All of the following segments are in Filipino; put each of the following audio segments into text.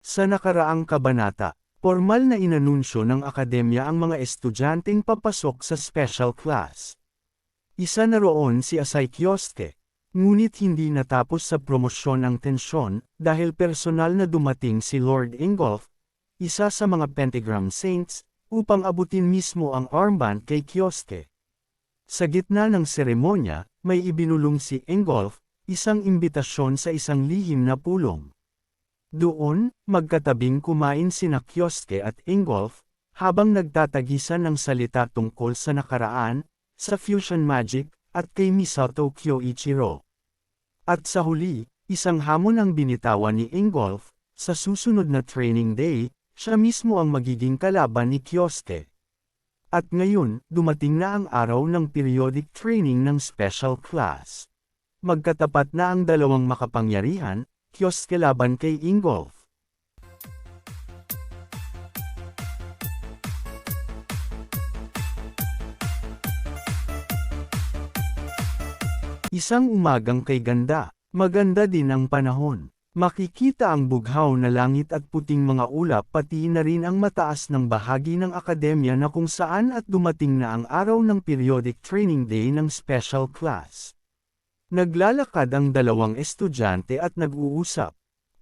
Sa nakaraang kabanata, formal na inanunsyo ng akademya ang mga estudyanteng papasok sa special class. Isa na roon si Asai Kioske. Ngunit hindi natapos sa promosyon ang tensyon dahil personal na dumating si Lord Ingolf, isa sa mga Pentagram Saints, upang abutin mismo ang armband kay Kioske. Sa gitna ng seremonya, may ibinulong si Ingolf, isang imbitasyon sa isang lihim na pulong. Doon, magkatabing kumain sina Kioske at Ingolf, habang nagtatagisan ng salita tungkol sa nakaraan, sa fusion magic, at kay Misato Kyoichiro. At sa huli, isang hamon ang binitawan ni Ingolf, sa susunod na training day, siya mismo ang magiging kalaban ni Kioske. At ngayon, dumating na ang araw ng periodic training ng special class. Magkatapat na ang dalawang makapangyarihan, Kioske laban kay Ingolf. Isang umagang kay ganda, maganda din ang panahon. Makikita ang bughaw na langit at puting mga ulap pati na rin ang mataas ng bahagi ng akademya na kung saan at dumating na ang araw ng periodic training day ng special class. Naglalakad ang dalawang estudyante at nag-uusap.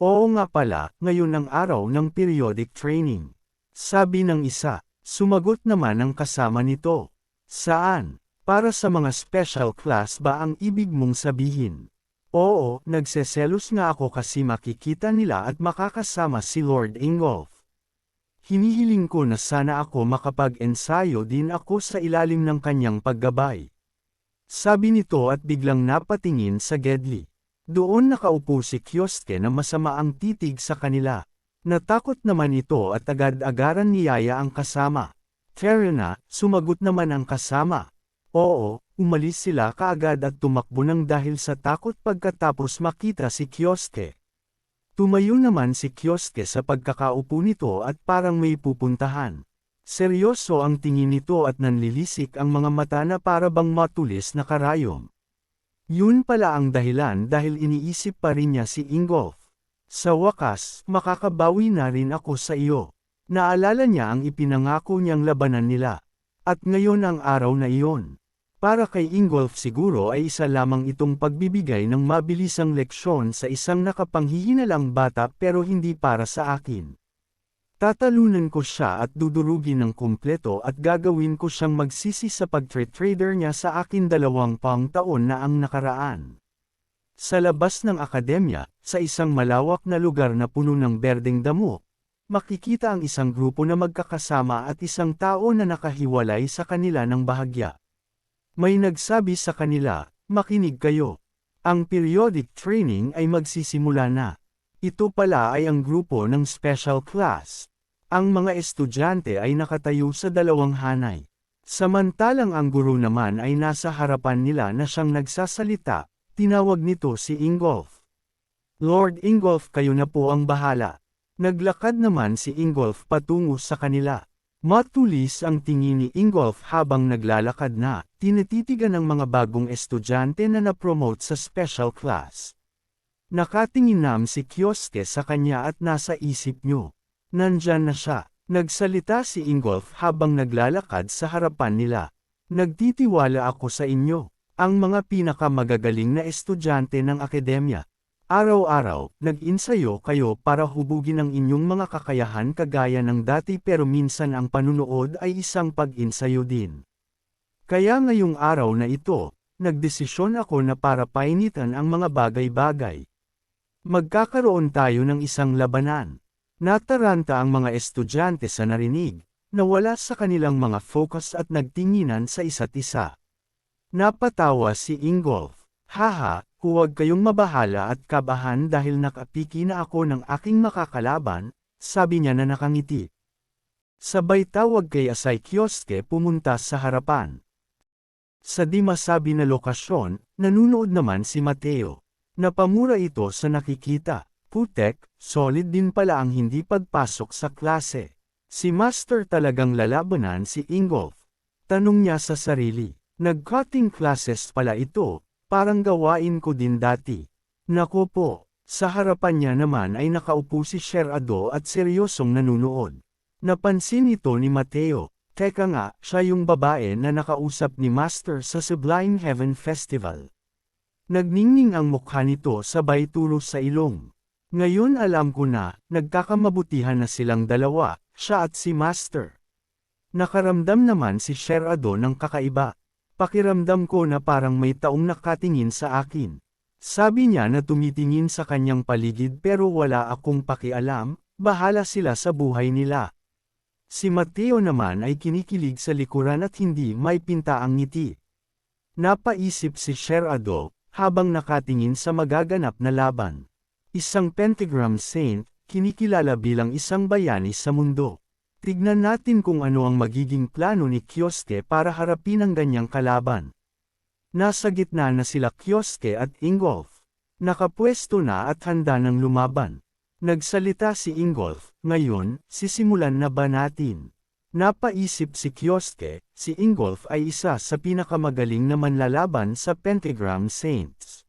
Oo nga pala, ngayon ang araw ng periodic training. Sabi ng isa, sumagot naman ang kasama nito. Saan? Para sa mga special class ba ang ibig mong sabihin? Oo, nagseselos nga ako kasi makikita nila at makakasama si Lord Ingolf. Hinihiling ko na sana ako makapag-ensayo din ako sa ilalim ng kanyang paggabay. Sabi nito at biglang napatingin sa Gedli. Doon nakaupo si Kioske na masama ang titig sa kanila. Natakot naman ito at agad-agaran niyaya ang kasama. Fair na, sumagot naman ang kasama. Oo, umalis sila kaagad at tumakbo nang dahil sa takot pagkatapos makita si Kioske. Tumayo naman si Kioske sa pagkakaupo nito at parang may pupuntahan. Seryoso ang tingin nito at nanlilisik ang mga mata na para bang matulis na karayom. Yun pala ang dahilan dahil iniisip pa rin niya si Ingolf. Sa wakas, makakabawi na rin ako sa iyo. Naalala niya ang ipinangako niyang labanan nila. At ngayon ang araw na iyon. Para kay Ingolf siguro ay isa lamang itong pagbibigay ng mabilisang leksyon sa isang nakapanghihinalang bata pero hindi para sa akin. Tatalunan ko siya at dudurugin ng kumpleto at gagawin ko siyang magsisi sa pag-trader niya sa akin 2 taon na ang nakaraan. Sa labas ng akademya, sa isang malawak na lugar na puno ng berdeng damo, makikita ang isang grupo na magkakasama at isang tao na nakahiwalay sa kanila ng bahagya. May nagsabi sa kanila, makinig kayo. Ang periodic training ay magsisimula na. Ito pala ay ang grupo ng special class. Ang mga estudyante ay nakatayo sa 2 hanay. Samantalang ang guro naman ay nasa harapan nila na siyang nagsasalita, tinawag nito si Ingolf. Lord Ingolf, kayo na po ang bahala. Naglakad naman si Ingolf patungo sa kanila. Matulis ang tingin ni Ingolf habang naglalakad na, tinititigan ng mga bagong estudyante na na-promote sa special class. Nakatinginam si Kioske sa kanya at nasa isip niyo. Nandyan na siya. Nagsalita si Ingolf habang naglalakad sa harapan nila. Nagtitiwala ako sa inyo, ang mga pinakamagagaling na estudyante ng akademya. Araw-araw, nag-insayo kayo para hubugin ang inyong mga kakayahan kagaya ng dati pero minsan ang panunood ay isang pag-insayo din. Kaya ngayong araw na ito, nagdesisyon ako na para painitan ang mga bagay-bagay. Magkakaroon tayo ng isang labanan. Nataranta ang mga estudyante sa narinig, nawala sa kanilang mga focus at nagtinginan sa isa't isa. Napatawa si Ingolf. Haha, huwag kayong mabahala at kabahan dahil nakapiki na ako ng aking makakalaban, sabi niya na nakangiti. Sabay tawag kay Asai Kioske pumunta sa harapan. Sa di masabi na lokasyon, nanunood naman si Mateo. Napamura ito sa nakikita. Putek, solid din pala ang hindi pagpasok sa klase. Si Master talagang lalabanan si Ingolf. Tanong niya sa sarili. Nag-cutting classes pala ito. Parang gawain ko din dati. Nako po, Sa harapan niya naman ay nakaupo si Sherado at seryosong nanunood. Napansin ito ni Mateo, teka nga, siya yung babae na nakausap ni Master sa Sublime Heaven Festival. Nagningning ang mukha nito sabay tulos sa ilong. Ngayon alam ko na, nagkakamabutihan na silang dalawa, siya at si Master. Nakaramdam naman si Sherado ng kakaiba. Pakiramdam ko na parang may taong nakatingin sa akin. Sabi niya na tumitingin sa kanyang paligid pero wala akong pakialam, bahala sila sa buhay nila. Si Mateo naman ay kinikilig sa likuran at hindi may pintaang ngiti. Napaisip si Sherado, habang nakatingin sa magaganap na laban. Isang pentagram saint, kinikilala bilang isang bayani sa mundo. Tignan natin kung ano ang magiging plano ni Kyosuke para harapin ang ganyang kalaban. Nasa gitna na sila Kyosuke at Ingolf. Nakapwesto na at handa ng lumaban. Nagsalita si Ingolf, ngayon, sisimulan na ba natin? Napaisip si Kyosuke, si Ingolf ay isa sa pinakamagaling na manlalaban sa Pentagram Saints.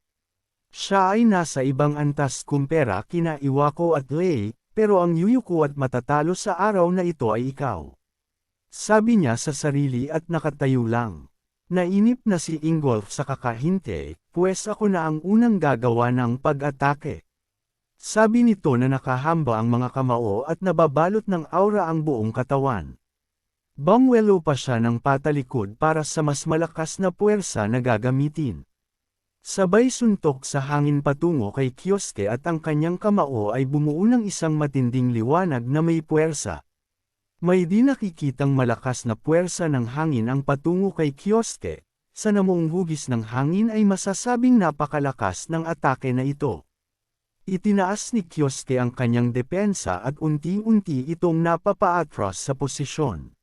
Siya ay nasa ibang antas kumpara kina Iwako at Lei, pero ang yuyuko at matatalo sa araw na ito ay ikaw. Sabi niya sa sarili at nakatayo lang. Nainip na si Ingolf sa kakahinte, pues ako na ang unang gagawa ng pag-atake. Sabi nito na nakahamba ang mga kamao at nababalot ng aura ang buong katawan. Bangwelo pa siya ng patalikod para sa mas malakas na puwersa na gagamitin. Sabay suntok sa hangin patungo kay Kyosuke at ang kanyang kamao ay bumuo ng isang matinding liwanag na may puwersa. May di nakikitang malakas na puwersa ng hangin ang patungo kay Kyosuke. Sa namuong hugis ng hangin ay masasabing napakalakas ng atake na ito. Itinaas ni Kyosuke ang kanyang depensa at unti-unti itong napapaatras sa posisyon.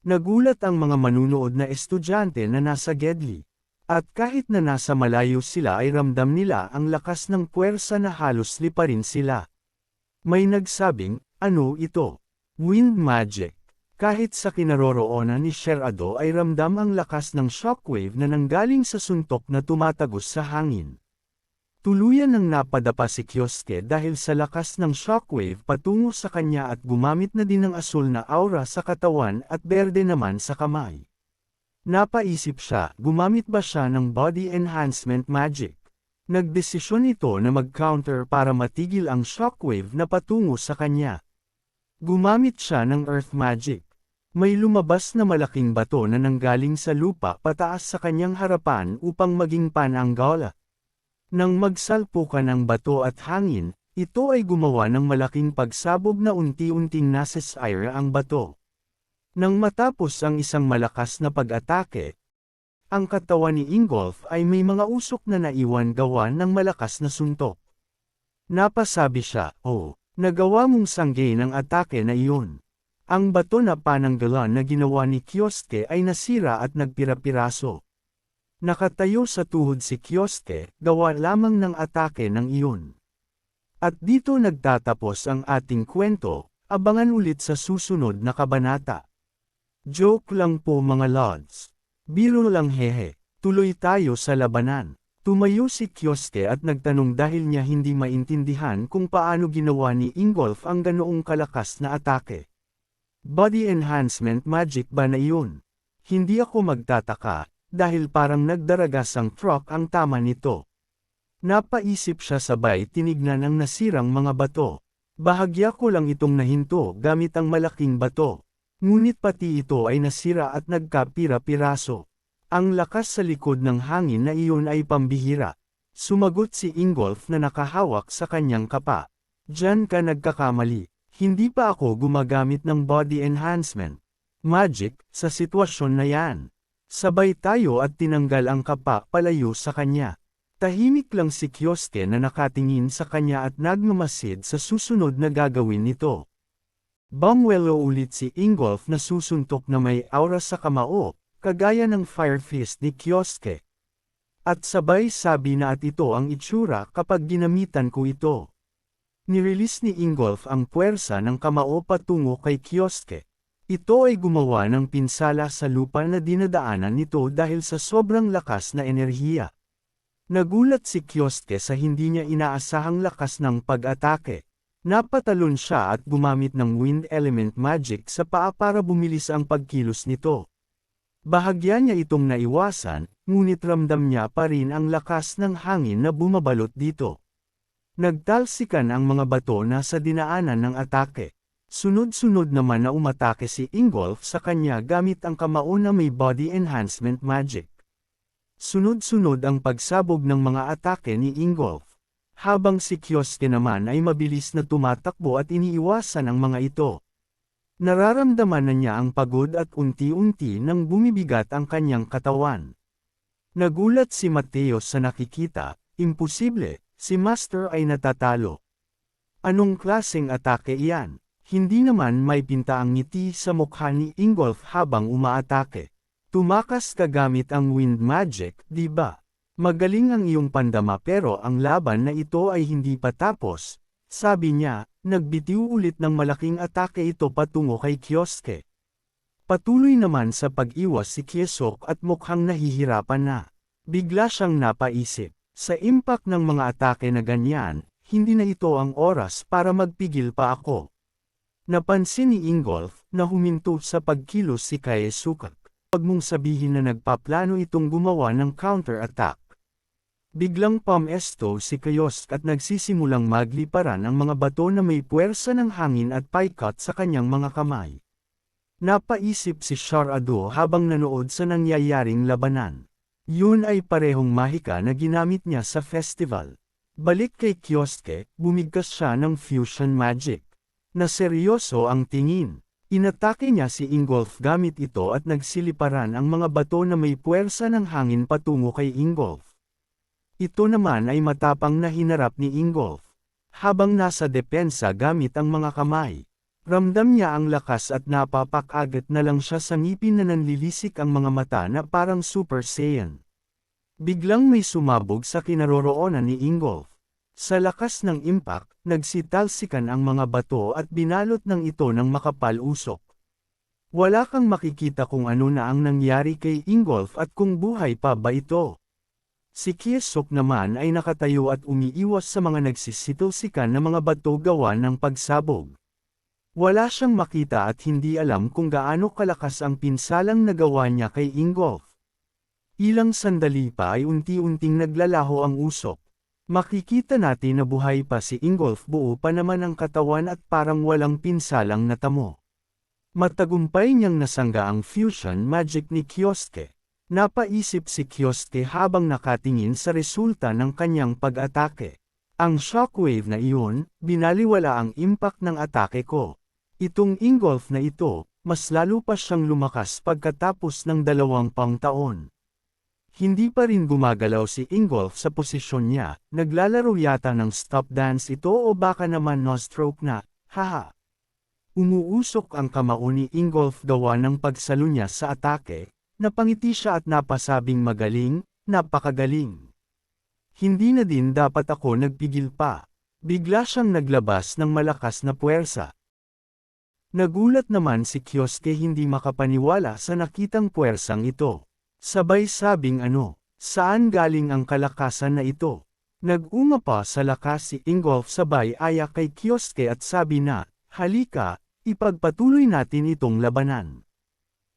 Nagulat ang mga manunood na estudyante na nasa Gedli. At kahit na nasa malayo sila ay ramdam nila ang lakas ng puwersa na halos liparin sila. May nagsabing, ano ito? Wind magic. Kahit sa kinaroroonan ni Sherado ay ramdam ang lakas ng shockwave na nanggaling sa suntok na tumatagos sa hangin. Tuluyan nang napadapa si Kyosuke dahil sa lakas ng shockwave patungo sa kanya at gumamit na din ng asul na aura sa katawan at berde naman sa kamay. Napaisip siya, gumamit ba siya ng body enhancement magic? Nagdesisyon ito na mag-counter para matigil ang shockwave na patungo sa kanya. Gumamit siya ng earth magic. May lumabas na malaking bato na nanggaling sa lupa pataas sa kanyang harapan upang maging pananggola. Nang magsalpukan ng bato at hangin, ito ay gumawa ng malaking pagsabog na unti-unting nasasira ang bato. Nang matapos ang isang malakas na pag-atake, ang katawan ni Ingolf ay may mga usok na naiwan gawa ng malakas na suntok. Napasabi siya, oh, nagawa mong sanggay ng atake na iyon. Ang bato na pananggalan na ginawa ni Kyosuke ay nasira at nagpira-piraso. Nakatayo sa tuhod si Kyosuke, gawa lamang ng atake ng iyon. At dito nagtatapos ang ating kwento, abangan ulit sa susunod na kabanata. Joke lang po mga lods. Biro lang hehe, tuloy tayo sa labanan. Tumayo si Kyosuke at nagtanong dahil niya hindi maintindihan kung paano ginawa ni Ingolf ang ganoong kalakas na atake. Body enhancement magic ba na iyon? Hindi ako magtataka, dahil parang nagdaragas ang truck ang tama nito. Napaisip siya sabay tinignan ang nasirang mga bato. Bahagya ko lang itong nahinto gamit ang malaking bato. Ngunit pati ito ay nasira at nagkapira-piraso. Ang lakas sa likod ng hangin na iyon ay pambihira. Sumagot si Ingolf na nakahawak sa kanyang kapa. Diyan ka nagkakamali. Hindi pa ako gumagamit ng body enhancement magic sa sitwasyon na yan. Sabay tayo at tinanggal ang kapa palayo sa kanya. Tahimik lang si Kyosuke na nakatingin sa kanya at nagmamasid sa susunod na gagawin nito. Bangwelo ulit si Ingolf na susuntok na may aura sa kamao, kagaya ng fire fist ni Kyosuke. At sabay sabi na at ito ang itsura kapag ginamitan ko ito. Nirelease ni Ingolf ang puwersa ng kamao patungo kay Kyosuke. Ito ay gumawa ng pinsala sa lupa na dinadaanan nito dahil sa sobrang lakas na enerhiya. Nagulat si Kyosuke sa hindi niya inaasahang lakas ng pag-atake. Napatalon siya at gumamit ng wind element magic sa paa para bumilis ang pagkilos nito. Bahagya niya itong naiwasan, ngunit ramdam niya pa rin ang lakas ng hangin na bumabalot dito. Nagtalsikan ang mga bato na sa dinaanan ng atake. Sunod-sunod naman na umatake si Ingolf sa kanya gamit ang kamao na may body enhancement magic. Sunod-sunod ang pagsabog ng mga atake ni Ingolf. Habang si Kyosuke naman ay mabilis na tumatakbo at iniiwasan ang mga ito. Nararamdaman na niya ang pagod at unti-unti nang bumibigat ang kanyang katawan. Nagulat si Mateo sa nakikita, imposible, si Master ay natatalo. Anong klaseng atake iyan? Hindi naman may pinta ang ngiti sa mukha ni Ingolf habang umaatake. Tumakas ka gamit ang wind magic, di ba? Magaling ang iyong pandama pero ang laban na ito ay hindi pa tapos, sabi niya, nagbitiw ulit ng malaking atake ito patungo kay Kyosuke. Patuloy naman sa pag-iwas si Kyosuke at mukhang nahihirapan na. Bigla siyang napaisip, sa impact ng mga atake na ganyan, hindi na ito ang oras para magpigil pa ako. Napansin ni Ingolf na huminto sa pagkilos si Kyosuke. Huwag mong sabihin na nagpaplano itong gumawa ng counter-attack. Biglang pumesto si Kyosuke at nagsisimulang magliparan ang mga bato na may puwersa ng hangin at paikat sa kanyang mga kamay. Napaisip si Sharado habang nanood sa nangyayaring labanan. Yun ay parehong mahika na ginamit niya sa festival. Balik kay Kyosuke, bumigkas siya ng fusion magic. Na seryoso ang tingin. Inatake niya si Ingolf gamit ito at nagsiliparan ang mga bato na may puwersa ng hangin patungo kay Ingolf. Ito naman ay matapang na hinarap ni Ingolf. Habang nasa depensa gamit ang mga kamay, ramdam niya ang lakas at napapakagat na lang siya sa ngipin na nanlilisik ang mga mata na parang Super Saiyan. Biglang may sumabog sa kinaroroonan ni Ingolf. Sa lakas ng impact, nagsitalsikan ang mga bato at binalot ng ito ng makapal usok. Wala kang makikita kung ano na ang nangyari kay Ingolf at kung buhay pa ba ito. Si Kyosuke naman ay nakatayo at umiiwas sa mga nagsisitalsikan na mga bato gawa ng pagsabog. Wala siyang makita at hindi alam kung gaano kalakas ang pinsalang nagawa niya kay Ingolf. Ilang sandali pa ay unti-unting naglalaho ang usok. Makikita natin na buhay pa si Ingolf, buo pa naman ang katawan at parang walang pinsalang natamo. Matagumpay niyang nasangga ang fusion magic ni Kyosuke. Napaisip si Kyosuke habang nakatingin sa resulta ng kanyang pag-atake. Ang shockwave na iyon, binaliwala ang impact ng atake ko. Itong Ingolf na ito, mas lalo pa siyang lumakas pagkatapos ng 20 taon. Hindi pa rin gumagalaw si Ingolf sa posisyon niya, naglalaro yata ng stop dance ito o baka naman no-stroke na, haha. Umuusok ang kamao ni Ingolf gawa ng pagsalo niya sa atake, napangiti siya at napasabing magaling, napakagaling. Hindi na din dapat ako nagpigil pa. Bigla siyang naglabas ng malakas na puwersa. Nagulat naman si Kyosuke, hindi makapaniwala sa nakitang puwersang ito. Sabay sabing saan galing ang kalakasan na ito? Nag-uma pa sa lakas si Ingolf sabay aya kay Kyosuke at sabi na, halika, ipagpatuloy natin itong labanan.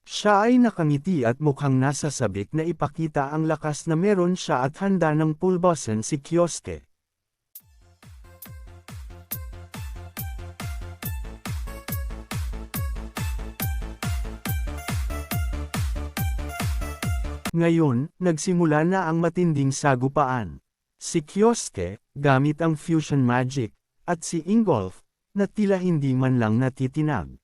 Siya ay nakangiti at mukhang nasasabik na ipakita ang lakas na meron siya at handa ng pulbasan si Kyosuke. Ngayon, nagsimula na ang matinding sagupaan. Si Kyosuke, gamit ang fusion magic, at si Ingolf, na tila hindi man lang natitinag.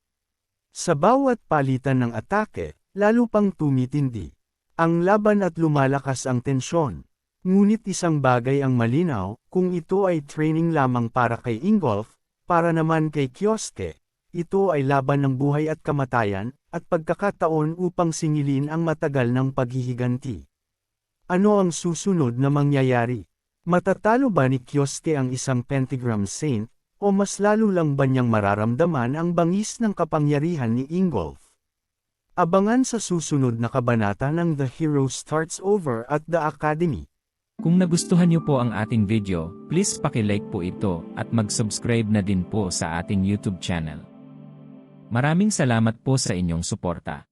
Sa bawat palitan ng atake, lalo pang tumitindi ang laban at lumalakas ang tensyon. Ngunit isang bagay ang malinaw, kung ito ay training lamang para kay Ingolf, para naman kay Kyosuke, ito ay laban ng buhay at kamatayan, at pagkakataon upang singilin ang matagal ng paghihiganti. Ano ang susunod na mangyayari? Matatalo ba ni Kyosuke ang isang pentagram saint, o mas lalo lang ba niyang mararamdaman ang bangis ng kapangyarihan ni Ingolf? Abangan sa susunod na kabanata ng The Hero Starts Over at the Academy. Kung nagustuhan niyo po ang ating video, please paki-like po ito at mag-subscribe na din po sa ating YouTube channel. Maraming salamat po sa inyong suporta.